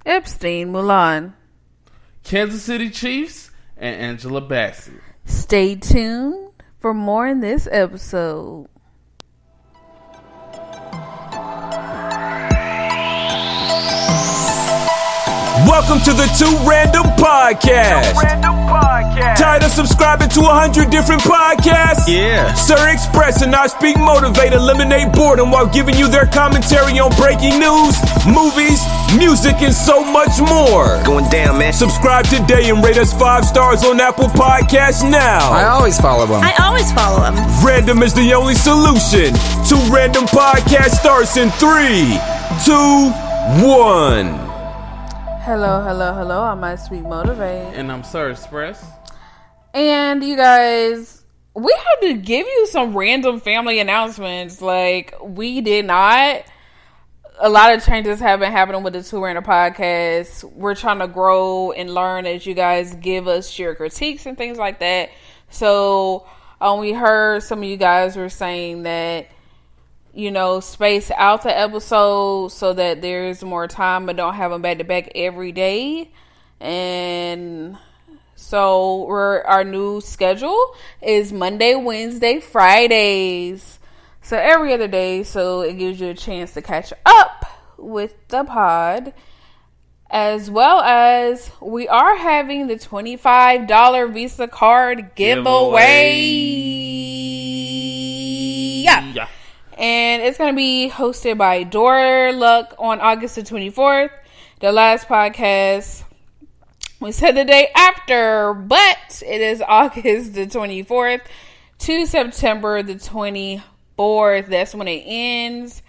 Epstein, Milan, Kansas City Chiefs, and Angela Bassett. Stay tuned for more in this episode. Welcome to the Two Random Podcast. Tired of subscribing to 100 different podcasts? Yeah. SirXpress and ISpeakMotivate eliminate boredom while giving you their commentary on breaking news, movies, music, and so much more. Going down, man. Subscribe today and rate us 5 stars on Apple Podcasts now. I always follow them. Random is the only solution. Two Random Podcast starts in 3, 2, 1. Hello. I'm ISpeakMotivate. And I'm SirXpress. And you guys, we had to give you some random family announcements. Like, we did not. A lot of changes have been happening with the Two Random Podcast. We're trying to grow and learn as you guys give us your critiques and things like that. So, we heard some of you guys were saying that, space out the episode so that there's more time, but don't have them back to back every day. And so our new schedule is Monday, Wednesday, Fridays. So every other day. So it gives you a chance to catch up with the pod. As well as we are having the $25 Visa card giveaway. Yeah. And it's going to be hosted by Door Luck on August the 24th. The last podcast, we said the day after, but it is August the 24th to September the 24th. That's when it ends.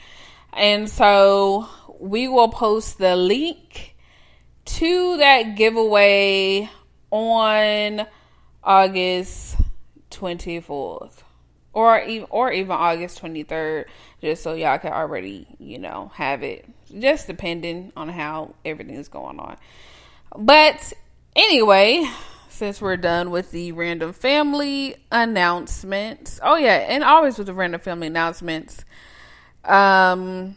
And so we will post the link to that giveaway on August 24th. Or even August 23rd, just so y'all can already, have it. Just depending on how everything is going on. But anyway, since we're done with the random family announcements. Oh yeah, and always with the random family announcements. Also,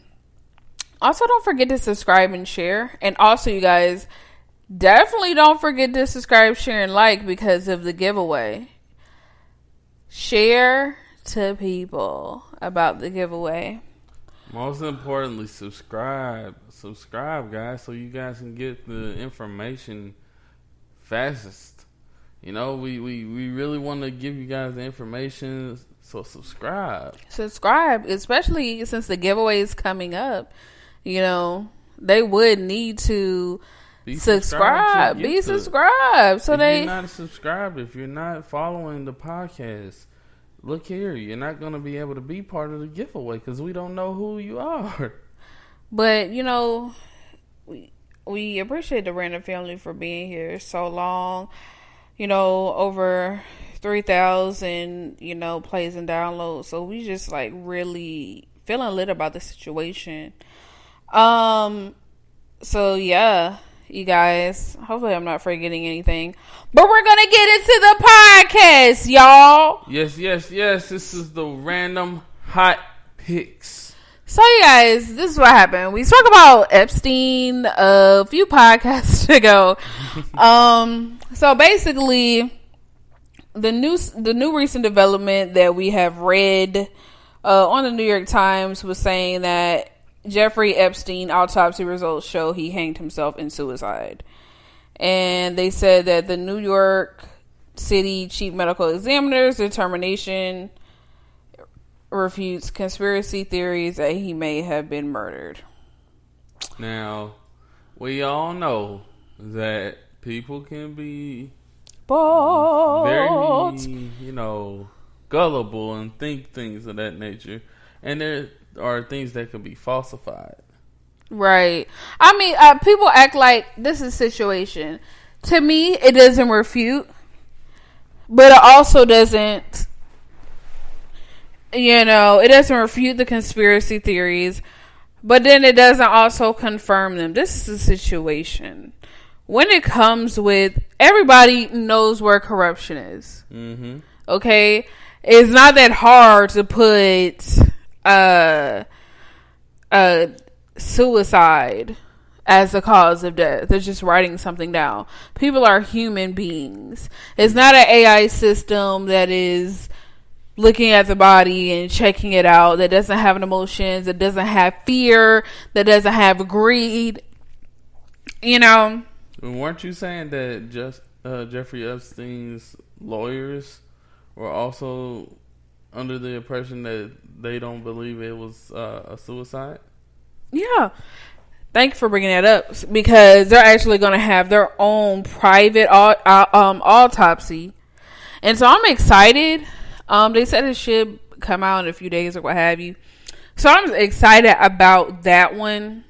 don't forget to subscribe and share. And also, you guys, definitely don't forget to subscribe, share, and like because of the giveaway. Share to people about the giveaway. Most importantly, subscribe, guys, so you guys can get the information fastest. We really want to give you guys the information, so subscribe, especially since the giveaway is coming up. They would need to be subscribed. So if you're not subscribed, if you're not following the podcast, look here, you're not going to be able to be part of the giveaway because we don't know who you are. But, we appreciate the random family for being here so long. Over 3,000, plays and downloads. So we just really feeling lit about the situation. So yeah. You guys, hopefully I'm not forgetting anything. But we're going to get into the podcast, y'all. Yes. This is the random hot picks. So, you guys, this is what happened. We spoke about Epstein a few podcasts ago. So, basically, the new recent development that we have read on the New York Times was saying that Jeffrey Epstein autopsy results show he hanged himself in suicide. And they said that the New York City Chief Medical Examiner's determination refutes conspiracy theories that he may have been murdered. Now, we all know that people can be very, gullible and think things of that nature. And there are things that can be falsified. Right. I mean, people act like this is a situation. To me, it doesn't refute, but it also doesn't, it doesn't refute the conspiracy theories, but then it doesn't also confirm them. This is a situation. When it comes with, everybody knows where corruption is. Mm-hmm. Okay? It's not that hard to put suicide as the cause of death. They're just writing something down. People are human beings. It's not an AI system that is looking at the body and checking it out, that doesn't have emotions, that doesn't have fear, that doesn't have greed. You know? Weren't you saying that just Jeffrey Epstein's lawyers were also under the impression that they don't believe it was a suicide? Yeah. Thank you for bringing that up, because they're actually going to have their own private autopsy. And so I'm excited. They said it should come out in a few days or what have you. So I'm excited about that one,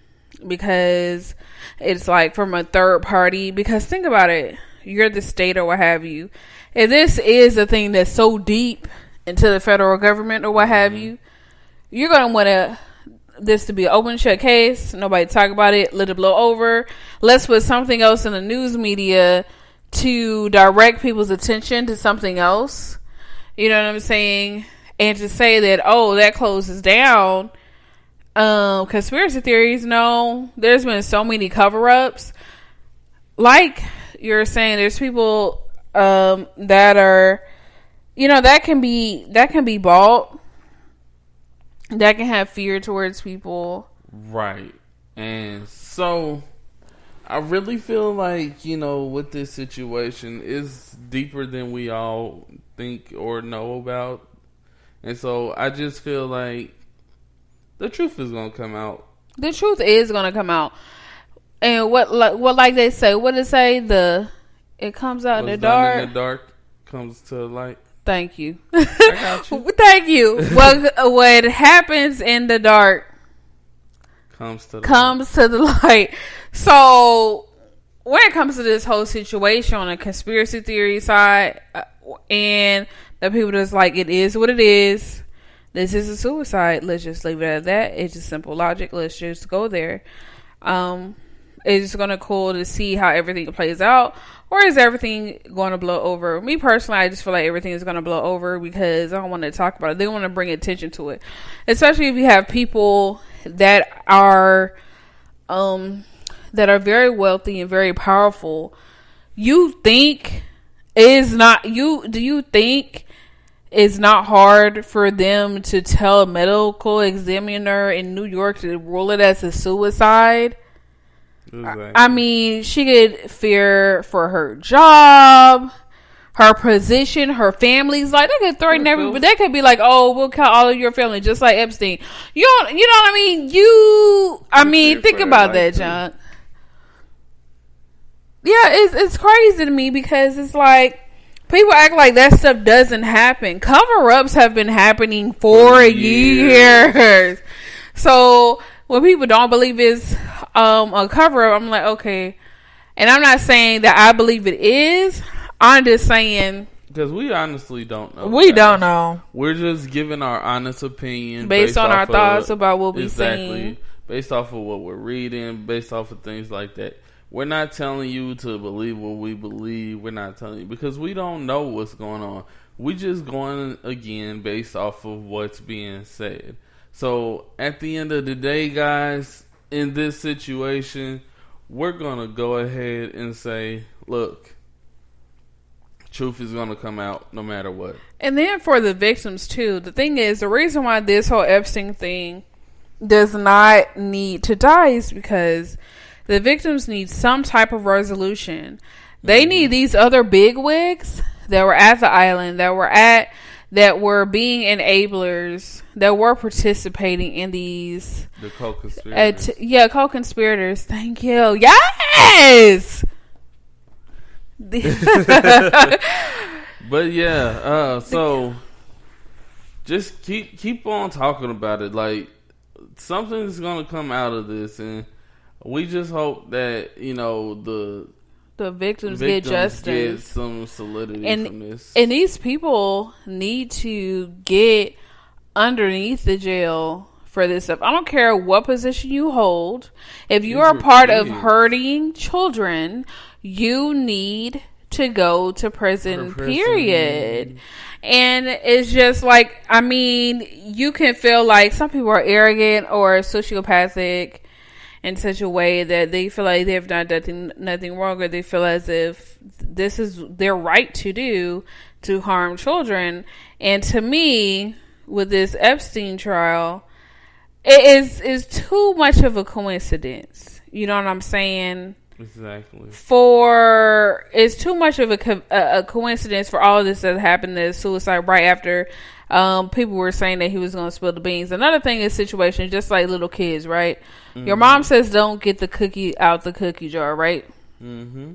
because it's like from a third party. Because think about it. You're the state or what have you. If this is a thing that's so deep into the federal government or what have you, you're going to want this to be an open shut case. Nobody talk about it. Let it blow over. Let's put something else in the news media to direct people's attention to something else. You know what I'm saying? And to say that, oh, that closes down conspiracy theories. No, there's been so many cover-ups. Like you're saying, there's people that are, you know, that can be bought. That can have fear towards people. Right. And so I really feel like, you know, with this situation is deeper than we all think or know about. And so I just feel like the truth is going to come out. The truth is going to come out. And what like they say, what did it say? It comes out in the dark. In the dark comes to light. Thank you. I got you. Thank you. What happens in the dark comes to the light. So when it comes to this whole situation on the conspiracy theory side, and the people that's like, it is what it is. This is a suicide. Let's just leave it at that. It's just simple logic. Let's just go there. It's just gonna cool to see how everything plays out. Or is everything going to blow over? Me personally, I just feel like everything is going to blow over, because I don't want to talk about it. They want to bring attention to it, especially if you have people that are very wealthy and very powerful. Do you think it's not hard for them to tell a medical examiner in New York to rule it as a suicide? Exactly. I mean, she could fear for her job, her position, her family's like, they could threaten everybody, but they could be like, oh, we'll cut all of your family, just like Epstein. You know what I mean? Think about that, John. Yeah, it's crazy to me, because it's like, people act like that stuff doesn't happen. Cover-ups have been happening for years. So when people don't believe it's a cover-up, I'm like, okay. And I'm not saying that I believe it is. I'm just saying, because we honestly don't know. We don't know. We're just giving our honest opinion based on our thoughts about what we're seeing. Based off of what we're reading, based off of things like that. We're not telling you to believe what we believe. We're not telling you, because we don't know what's going on. We just going, again, based off of what's being said. So at the end of the day, guys, in this situation, we're going to go ahead and say, look, truth is going to come out no matter what. And then for the victims too, the thing is, the reason why this whole Epstein thing does not need to die is because the victims need some type of resolution. They need these other bigwigs that were at the island, that were being enablers, that were participating in these. The co-conspirators. Co-conspirators. Thank you. Yes! But yeah, so just keep on talking about it. Like, something's gonna come out of this, and we just hope that, you know, the victims get justice, get some solidity from this. And these people need to get underneath the jail for this stuff. I don't care what position you hold. If you are part of hurting children, you need to go to prison, period. And it's just like, I mean, you can feel like some people are arrogant or sociopathic in such a way that they feel like they've done nothing wrong, or they feel as if this is their right to do, to harm children. And to me, with this Epstein trial, it is too much of a coincidence. You know what I'm saying? Exactly. It's too much of a coincidence for all of this that happened, this suicide right after people were saying that he was going to spill the beans. Another thing is situations just like little kids, right? Mm-hmm. Your mom says don't get the cookie out the cookie jar, right? Mm-hmm.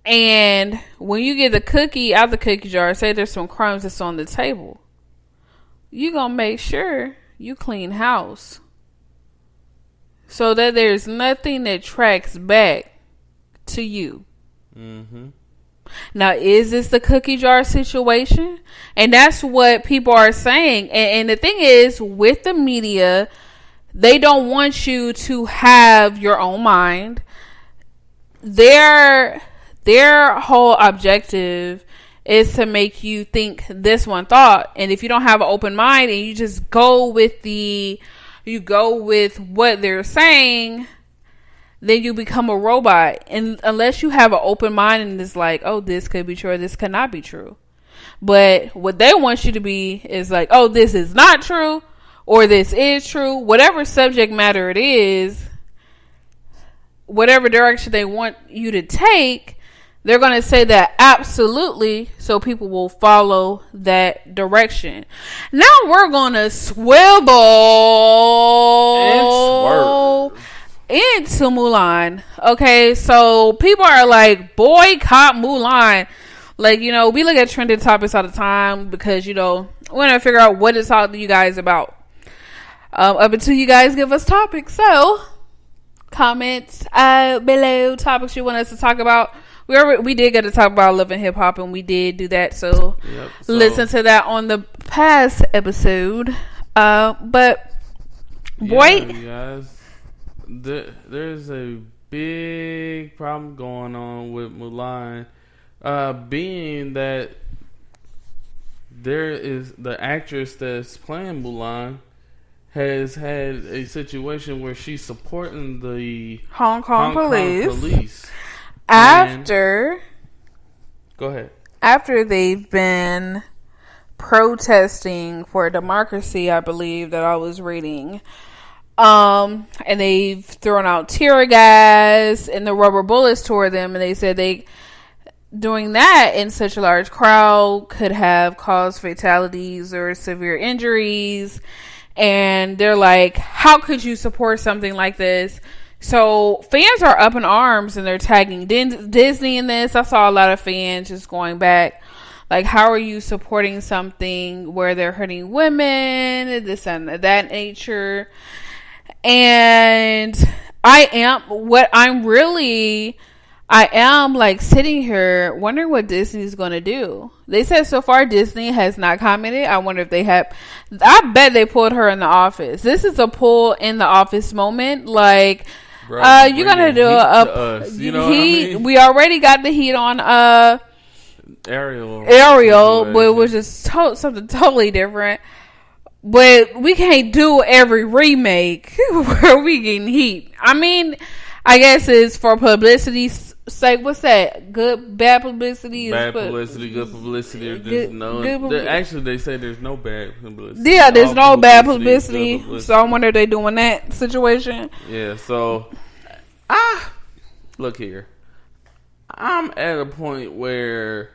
And when you get the cookie out the cookie jar, say there's some crumbs that's on the table, you gonna make sure you clean house so that there's nothing that tracks back to you. Mm-hmm. Now, is this the cookie jar situation? And that's what people are saying. And the thing is, with the media, they don't want you to have your own mind. Their whole objective is to make you think this one thought. And if you don't have an open mind and you just go with what they're saying, then you become a robot. And unless you have an open mind and it's like, oh, this could be true or this could not be true. But what they want you to be is like, oh, this is not true or this is true. Whatever subject matter it is, whatever direction they want you to take, they're going to say that absolutely, so people will follow that direction. Now we're going to swivel into Milan. Okay, so people are like, boycott Milan. Like, you know, we look at trending topics all the time because, you know, we want to figure out what to talk to you guys about. Up until you guys give us topics. So, comment below topics you want us to talk about. We did get to talk about Love and Hip Hop, and we did do that. So, listen to that on the past episode. But, boy, yeah, guys, there's a big problem going on with Milan, being that there is the actress that's playing Milan has had a situation where she's supporting the Hong Kong police. Go ahead. After they've been protesting for democracy, I believe that I was reading, and they've thrown out tear gas and the rubber bullets toward them, and they said doing that in such a large crowd could have caused fatalities or severe injuries. And they're like, how could you support something like this? So fans are up in arms and they're tagging Disney in this. I saw a lot of fans just going back, like, how are you supporting something where they're hurting women, this and that nature? And I am like sitting here wondering what Disney's going to do. They said so far Disney has not commented. I wonder if they have. I bet they pulled her in The Office. This is a pull in The Office moment. Like, bro, you're going to do you know heat. I mean? We already got the heat on Ariel, but it was just something totally different. But we can't do every remake where we getting heat. I mean, I guess it's for publicity's sake. What's that? Bad publicity? Bad publicity, good publicity. Or actually, they say there's no bad publicity. Yeah, there's no bad publicity. So I wonder if they're doing that situation. Yeah, so look here. I'm at a point where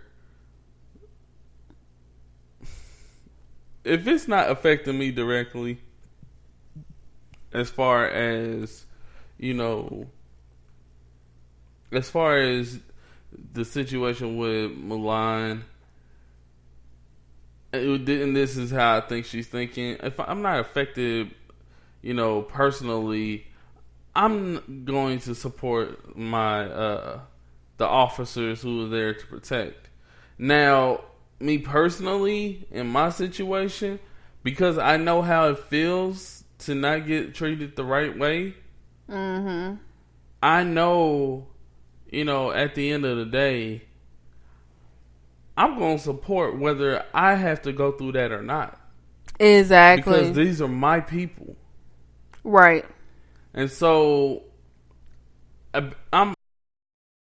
if it's not affecting me directly, as far as, you know, as far as the situation with Milan, and this is how I think she's thinking. If I'm not affected, you know, personally, I'm going to support my the officers who are there to protect. Now, me personally, in my situation, because I know how it feels to not get treated the right way. Mm-hmm. I know, you know, at the end of the day, I'm going to support whether I have to go through that or not. Exactly. Because these are my people. Right. And so I'm